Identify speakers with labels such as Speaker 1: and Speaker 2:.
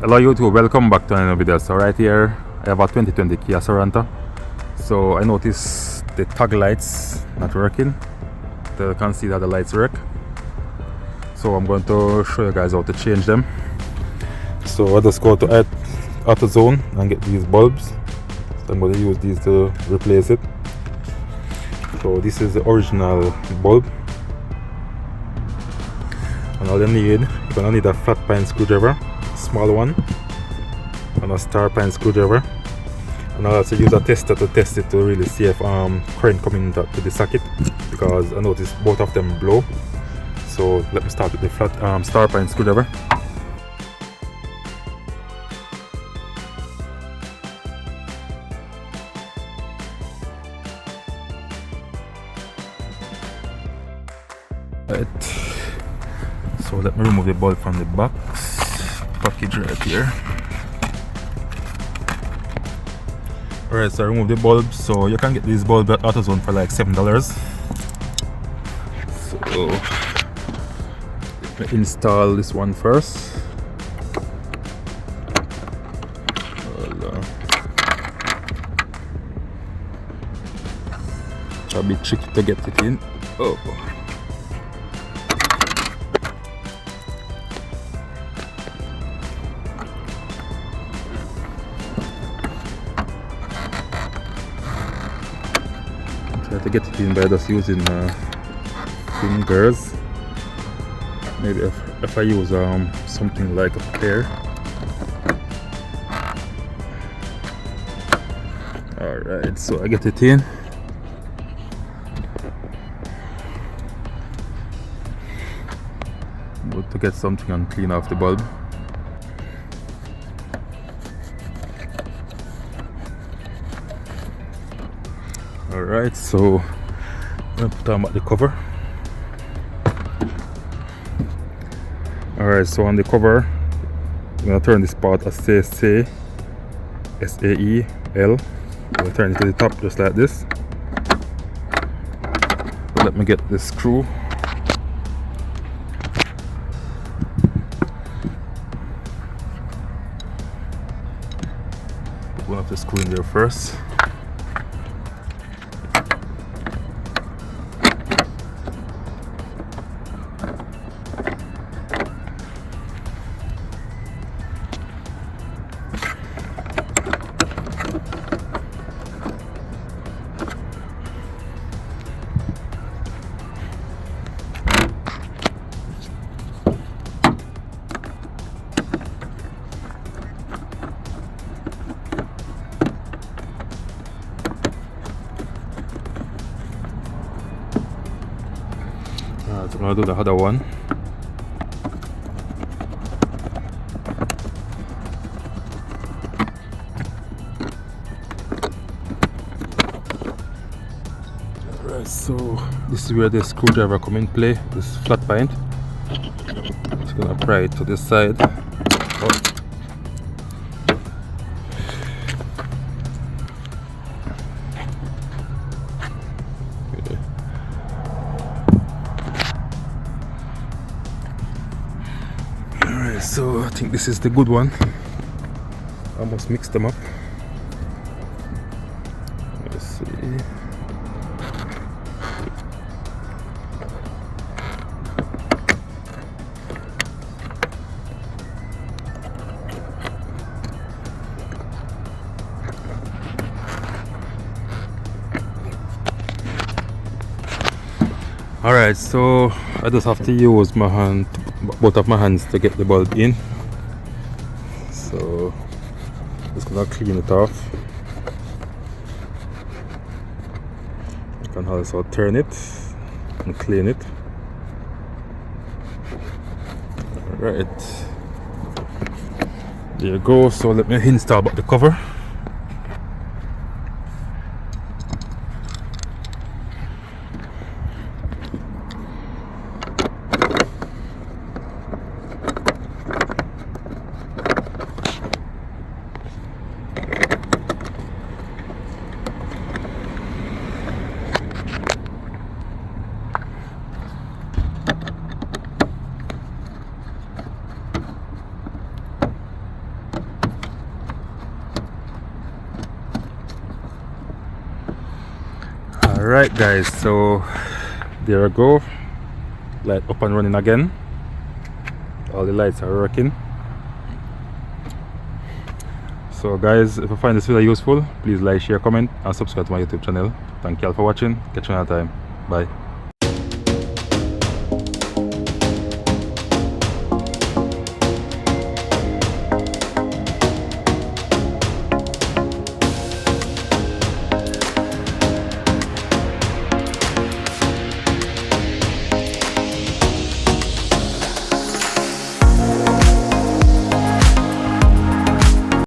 Speaker 1: Hello YouTube, welcome back to another video. So right here I have a 2020 Kia Sorento. So I noticed the tag lights not working. You can see that the lights work. So I'm going to show you guys how to change them. So I just go to AutoZone and get these bulbs. So I'm going to use these to replace it. So this is the original bulb. And all you need, you're going to need a flat pine screwdriver, small one, and a star pine screwdriver. And I'll also use a tester to test it to really see if current coming to the socket, because I noticed both of them blow. So let me start with the flat star pine screwdriver. Right. So let me remove the bulb from the box package right here. Alright, so I removed the bulb. So you can get these bulbs at AutoZone for like $7. So let me install this one first. It's a bit tricky to get it in. Oh. Try to get it in by just using fingers. Maybe if I use something like a pear. Alright, so I get it in. Good to get something and clean off the bulb. Alright, so I'm going to put on the cover. Alright, so on the cover, I'm going to turn this part as SAEL. I'm going to turn it to the top just like this. Let me get the screw. Put one of the screw in there first. So I'm gonna do the other one. Alright, so this is where the screwdriver come in play, this flat pint. Just gonna pry it to this side. Oh. So I think this is the good one. I almost mixed them up. Let's see. Alright, so I just have to use my hand, both of my hands, to get the bulb in. So just gonna clean it off. You can also turn it and clean it. Alright, there you go. So let me install the cover. Alright guys, so there we go, light up and running again. All the lights are working. So guys, if you find this video useful, please like, share, comment and subscribe to my YouTube channel. Thank you all for watching. Catch you another time. Bye.